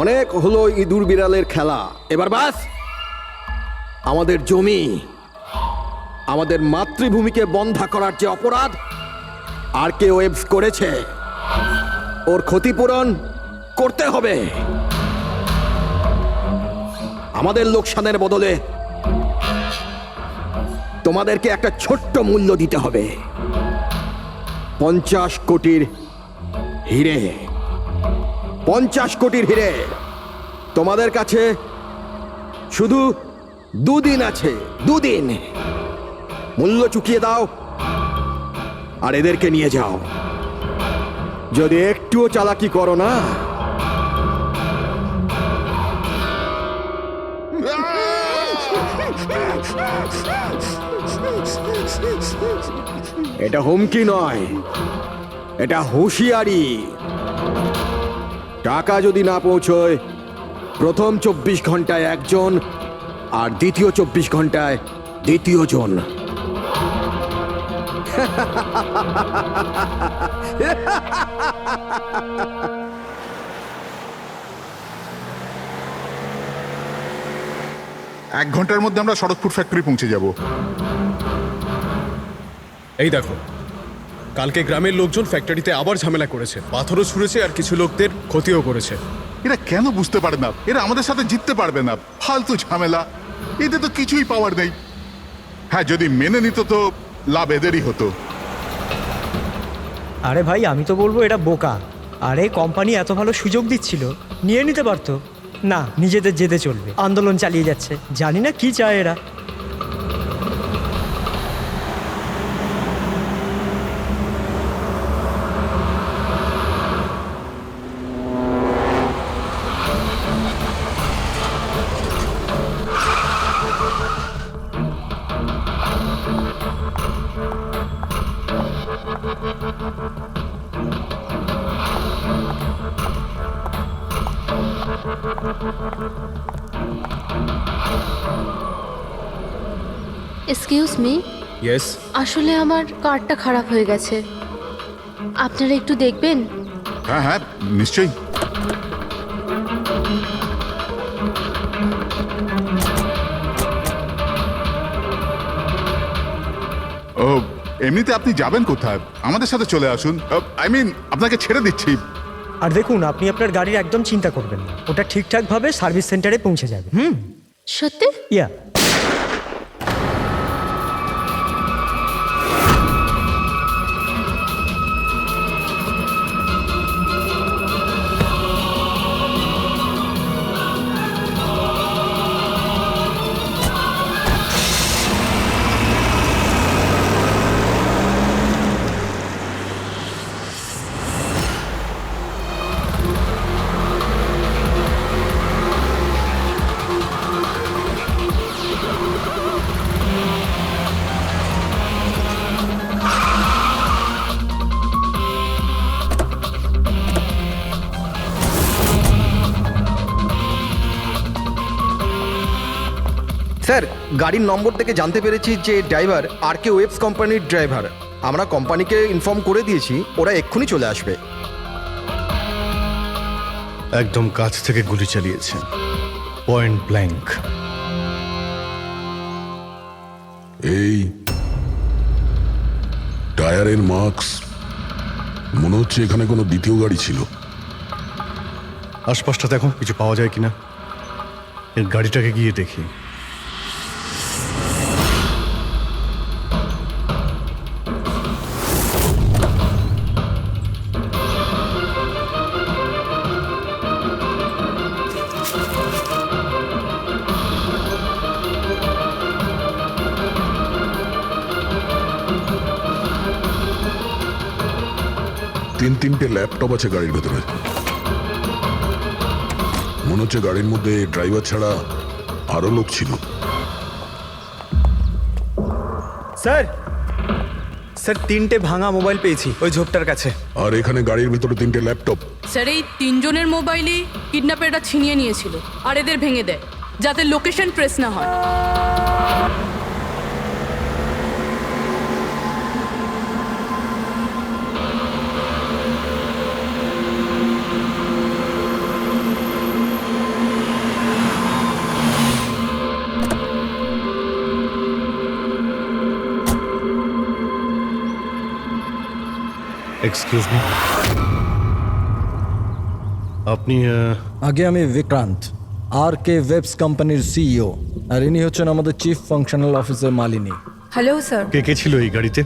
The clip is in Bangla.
অনেক হলো ইঁদুর বিড়ালের খেলা, এবার বাস। আমাদের জমি, আমাদের মাতৃভূমিকে বন্ধা করার যে অপরাধ আর কে ওয়েবস করেছে, ওর ক্ষতিপূরণ করতে হবে। আমাদের লোকসানের বদলে তোমাদেরকে একটা ছোট্ট মূল্য দিতে হবে। 50 কোটির হিরে। 50 কোটির হিরে। তোমাদের কাছে শুধু 2 দিন আছে, 2 দিন। মূল্য চুকিয়ে দাও আর এদেরকে নিয়ে যাও। যদি একটুও চালাকি করো না, এটা হুমকি নয়, এটা হুঁশিয়ারি। টাকা যদি না পৌঁছয়, প্রথম 24 ঘন্টায় একজন আর দ্বিতীয় 24 ঘন্টায় দ্বিতীয় জন। এক ঘন্টার মধ্যে আমরা শরৎপুর ফ্যাক্টরি পৌঁছে যাব। এই দেখো, কালকে গ্রামের লোকজন ফ্যাক্টরিতে আবার ঝামেলা করেছে, পাথরও ছুঁড়েছে আর কিছু লোকদের ক্ষতিও করেছে। এরা কেন বুঝতে পারে না এরা আমাদের সাথে জিততে পারবে না? ফালতু ঝামেলা, এতে তো কিছুই পাওয়ার নেই। হ্যাঁ, যদি মেনে নিত তো লাভ এদেরই হতো। আরে ভাই, আমি তো বলবো এটা বোকা। আরে কোম্পানি এত ভালো সুযোগ দিচ্ছিল, নিয়ে নিতে পারতো। না, নিজেদের জেদে চলবে, আন্দোলন চালিয়ে যাচ্ছে। জানি না কি চায় এরা। Excuse me, yes. আসলে আমার কার্ডটা খারাপ হয়ে গেছে, আপনারা একটু দেখবেন? হ্যাঁ হ্যাঁ, নিশ্চয়ই। ও, এমনিতে আপনি যাবেন কোথায়? আমাদের সাথে চলে আসুন। আই মিন, আপনাকে ছেড়ে দিচ্ছি। আর দেখুন, আপনি আপনার গাড়ির একদম চিন্তা করবেন না, ওটা ঠিকঠাকভাবে সার্ভিস সেন্টারে পৌঁছে যাবে। সত্যি? ইয়া। স্যার, গাড়ির নম্বর থেকে জানতে পেরেছি যে ড্রাইভার আর কে ওয়েবস কোম্পানির ড্রাইভার। আমরা কোম্পানিকে ইনফর্ম করে দিয়েছি, ওরা এক্ষুনি চলে আসবে। একদম কাছ থেকে গুলি চালিয়েছেন, পয়েন্ট ব্ল্যাঙ্ক। এই টায়ারের মার্কস, মনে হচ্ছে এখানে কোনো দ্বিতীয় গাড়ি ছিল। আশপাশটা দেখো, কিছু পাওয়া যায় কিনা। এর গাড়িটাকে গিয়ে দেখি। তিনটে ল্যাপটপ আছে গাড়ির ভেতরে। মনে হচ্ছে গাড়ির মধ্যে ড্রাইভার ছাড়া আরো লোক ছিল। স্যার, স্যার 3টে ভাঙা মোবাইল পেয়েছি ওই ঝোপটার কাছে। আর এখানে গাড়ির ভিতরে 3টে ল্যাপটপ। স্যার, এই 3 জনের মোবাইলই কিডন্যাপাররা ছিনিয়ে নিয়েছিল আর এদের ভেঙে দেয় যাতে লোকেশন ট্রেস না হয়। এক্সকিউজ মি, আপনি আগে আমি বিক্রান্ত, আর কে ওয়েবস কোম্পানির সিইও, আর ইনি হচ্ছেন আমাদের chief functional officer Malini. Hello sir. কে কে ছিল এই গাড়িতে?